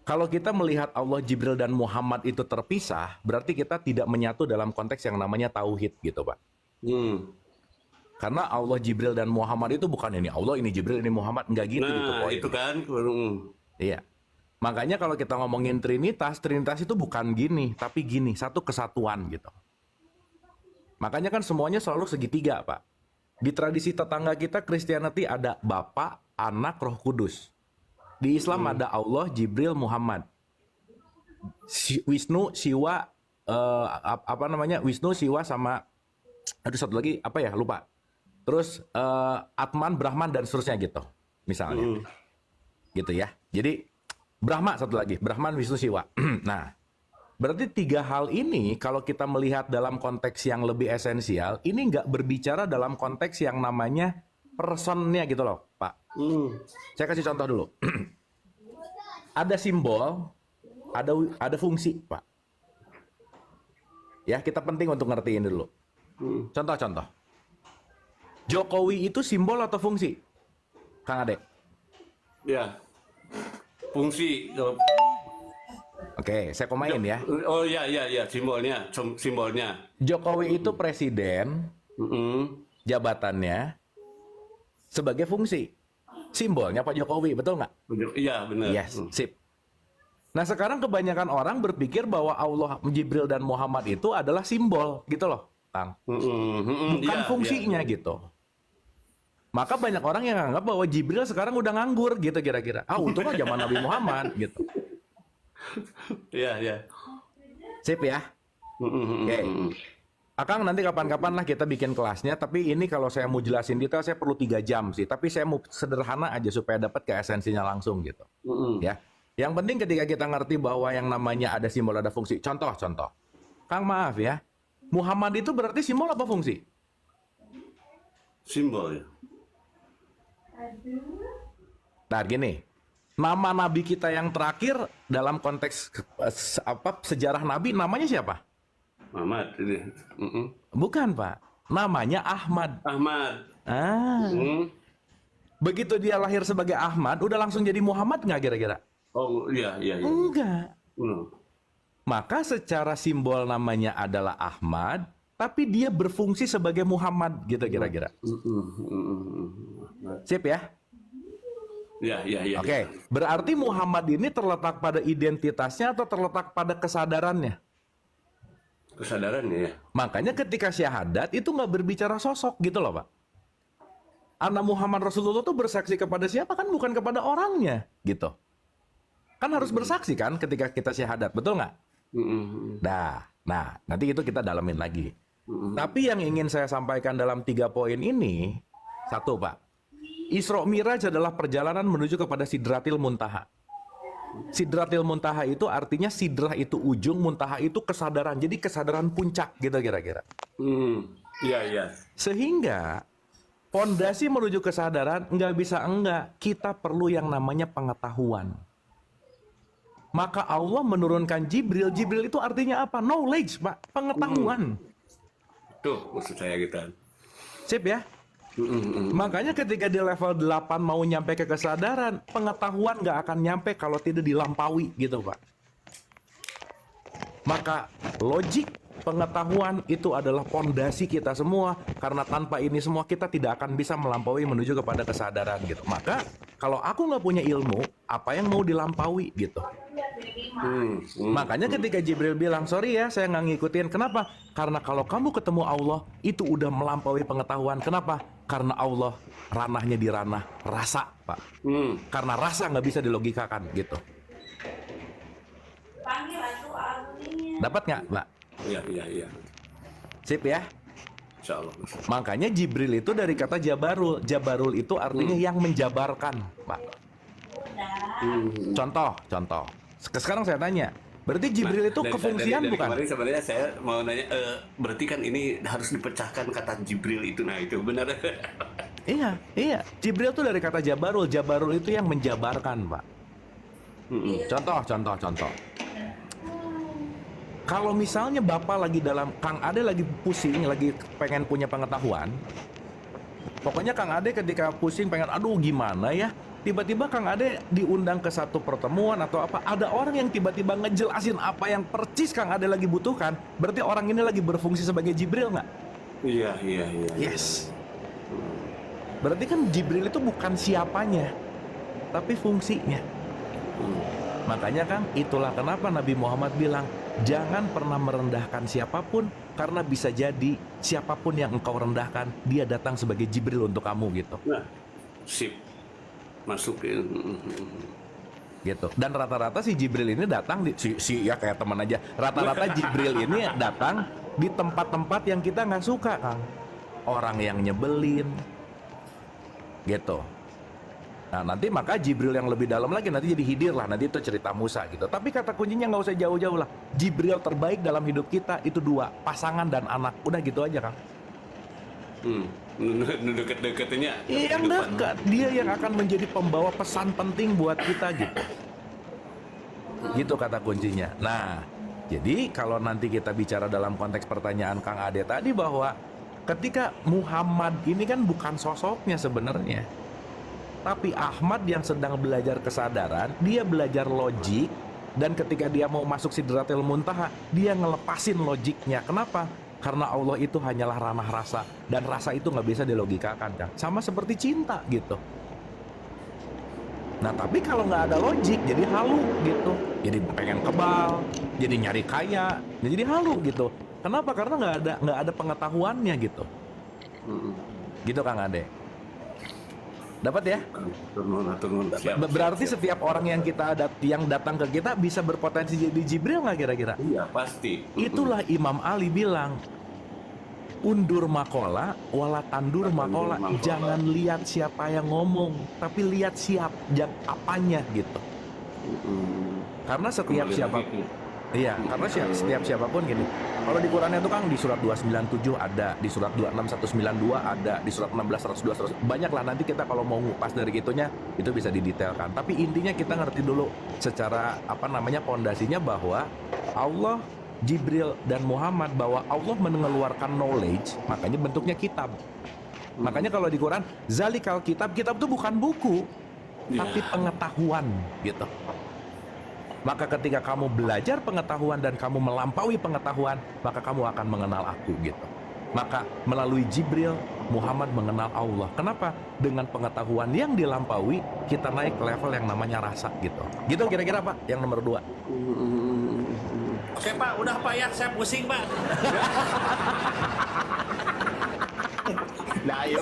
Kalau kita melihat Allah, Jibril, dan Muhammad itu terpisah, berarti kita tidak menyatu dalam konteks yang namanya tauhid gitu, Pak. Hmm. Karena Allah, Jibril, dan Muhammad itu bukan ini Allah, ini Jibril, ini Muhammad, nggak gitu gitu Nah, poinnya. itu kan. Iya. Makanya kalau kita ngomongin Trinitas, Trinitas itu bukan gini, tapi gini, satu kesatuan gitu. Makanya kan semuanya selalu segitiga, Pak. Di tradisi tetangga kita, Christianity ada Bapa, Anak, Roh Kudus. Di Islam ada Allah, Jibril, Muhammad. Wisnu, Siwa, apa namanya? Wisnu, Siwa, sama aduh satu lagi apa ya? Lupa. Terus Atman, Brahman, dan seterusnya gitu. Misalnya. Gitu ya. Jadi Brahma satu lagi, Brahman, Wisnu, Siwa. Nah, berarti tiga hal ini kalau kita melihat dalam konteks yang lebih esensial, ini nggak berbicara dalam konteks yang namanya personnya gitu loh, Pak. Saya kasih contoh dulu. Ada simbol, ada fungsi, Pak. Ya, kita penting untuk ngertiin dulu. Contoh-contoh. Jokowi itu simbol atau fungsi? Kang Ade. Ya. Fungsi. Oke, saya komain ya. Oh ya, simbolnya. Jokowi itu presiden, jabatannya sebagai fungsi. Simbolnya Pak Jokowi, betul nggak? Iya, benar. Yes, sip. Nah, sekarang kebanyakan orang berpikir bahwa Allah, Jibril, dan Muhammad itu adalah simbol, gitu loh, Kang. Bukan fungsinya, gitu. Maka banyak orang yang anggap bahwa Jibril sekarang udah nganggur, gitu kira-kira. Untung aja zaman Nabi Muhammad, gitu. Iya. Sip ya? Oke. Akang nanti kapan-kapan lah kita bikin kelasnya, tapi ini kalau saya mau jelasin detail saya perlu 3 jam sih, tapi saya mau sederhana aja supaya dapat ke esensinya langsung gitu. Ya. Yang penting ketika kita ngerti bahwa yang namanya ada simbol, ada fungsi. Contoh. Kang maaf ya, Muhammad itu berarti simbol apa fungsi? Simbol ya. Nah gini, nama Nabi kita yang terakhir dalam konteks sejarah Nabi namanya siapa? Muhammad ini. Bukan Pak, namanya Ahmad. Ahmad. Begitu dia lahir sebagai Ahmad, udah langsung jadi Muhammad nggak kira-kira? Oh iya. Enggak. Maka secara simbol namanya adalah Ahmad, tapi dia berfungsi sebagai Muhammad gitu kira-kira. Sip ya? Iya. Oke, berarti Muhammad ini terletak pada identitasnya atau terletak pada kesadarannya? Kesadarannya ya. Makanya ketika syahadat itu nggak berbicara sosok gitu loh Pak. Anak Muhammad Rasulullah tuh bersaksi kepada siapa kan bukan kepada orangnya gitu. Kan harus bersaksi kan ketika kita syahadat, betul nggak? Nah, nanti itu kita dalamin lagi. Tapi yang ingin saya sampaikan dalam 3 poin ini, satu Pak, Isra Miraj adalah perjalanan menuju kepada Sidratil Muntaha. Sidratil Muntaha itu artinya sidrah itu ujung, muntaha itu kesadaran. Jadi kesadaran puncak gitu kira-kira. Iya. Sehingga pondasi menuju kesadaran nggak bisa enggak. Kita perlu yang namanya pengetahuan. Maka Allah menurunkan Jibril. Jibril itu artinya apa? Knowledge, Pak. Pengetahuan. Tuh maksud saya gitu. Sip ya? Makanya ketika di level 8 mau nyampe ke kesadaran, pengetahuan nggak akan nyampe kalau tidak dilampaui gitu Pak. Maka logik pengetahuan itu adalah pondasi kita semua, karena tanpa ini semua kita tidak akan bisa melampaui menuju kepada kesadaran gitu. Maka kalau aku nggak punya ilmu, apa yang mau dilampaui gitu. Makanya ketika Jibril bilang, sorry ya saya nggak ngikutin. Kenapa? Karena kalau kamu ketemu Allah, itu udah melampaui pengetahuan. Kenapa? Karena Allah ranahnya di ranah rasa, Pak. Karena rasa nggak bisa dilogikakan gitu. Dapat nggak, Mbak? Iya. Sip ya? Insya Allah. Makanya Jibril itu dari kata Jabarul. Jabarul itu artinya yang menjabarkan, Pak. Contoh. Sekarang saya tanya, berarti Jibril itu kefungsian dari bukan? Kemarin sebenarnya saya mau nanya, berarti kan ini harus dipecahkan kata Jibril itu. Nah itu benar. Iya. Jibril itu dari kata Jabarul. Jabarul itu yang menjabarkan, Pak. Contoh. Kalau misalnya Bapak lagi Kang Ade lagi pusing, lagi pengen punya pengetahuan. Pokoknya Kang Ade ketika pusing pengen, aduh gimana ya, tiba-tiba Kang Ade diundang ke satu pertemuan atau apa, ada orang yang tiba-tiba ngejelasin apa yang percis Kang Ade lagi butuhkan, berarti orang ini lagi berfungsi sebagai Jibril nggak? Iya. Yes. Berarti kan Jibril itu bukan siapanya, tapi fungsinya. Makanya Kang, itulah kenapa Nabi Muhammad bilang, jangan pernah merendahkan siapapun, karena bisa jadi siapapun yang engkau rendahkan, dia datang sebagai Jibril untuk kamu gitu. Nah, sip. Masukin. Gitu. Dan rata-rata si Jibril ini datang ya kayak teman aja. Rata-rata Jibril ini datang di tempat-tempat yang kita nggak suka, Kang. Orang yang nyebelin, gitu. Nah nanti maka Jibril yang lebih dalam lagi nanti jadi Khidir lah, nanti itu cerita Musa gitu. Tapi kata kuncinya nggak usah jauh-jauh lah. Jibril terbaik dalam hidup kita itu dua, pasangan dan anak. Udah gitu aja, Kang. Deket-deketnya Yang dekat, dia yang akan menjadi pembawa pesan penting buat kita gitu. Gitu kata kuncinya. Nah, jadi kalau nanti kita bicara dalam konteks pertanyaan Kang Ade tadi bahwa ketika Muhammad ini kan bukan sosoknya sebenarnya, tapi Ahmad yang sedang belajar kesadaran, dia belajar logik, dan ketika dia mau masuk Sidratil Muntaha, dia ngelepasin logiknya. Kenapa? Karena Allah itu hanyalah ranah rasa, dan rasa itu nggak bisa dilogikakan, kan? Sama seperti cinta gitu. Nah tapi kalau nggak ada logik, jadi halu gitu. Jadi pengen kebal, jadi nyari kaya, jadi halu gitu. Kenapa? Karena nggak ada pengetahuannya gitu. Gitu Kang Ade. Dapat ya? Turun. Berarti setiap orang yang datang ke kita bisa berpotensi jadi Jibril nggak kira-kira? Iya pasti. Itulah Imam Ali bilang, undur makola, wala tandur makola. Jangan lihat siapa yang ngomong, tapi lihat apanya gitu. Karena setiap siapapun gini. Kalau di Qurannya itu Kang, di surat 297 ada, di surat 26192 ada, di surat 16 102 banyak lah. Nanti kita kalau mau ngupas dari itunya itu bisa didetailkan. Tapi intinya kita ngerti dulu secara pondasinya bahwa Allah, Jibril dan Muhammad, bahwa Allah mengeluarkan knowledge, makanya bentuknya kitab. Makanya kalau di Quran, zalikal kitab itu bukan buku, tapi pengetahuan gitu. Maka ketika kamu belajar pengetahuan dan kamu melampaui pengetahuan, maka kamu akan mengenal aku gitu. Maka melalui Jibril, Muhammad mengenal Allah. Kenapa? Dengan pengetahuan yang dilampaui, kita naik ke level yang namanya rasa gitu. Gitu kira-kira Pak, yang nomor 2. Oke Pak, udah Pak ya, saya pusing Pak. Nah, ayo.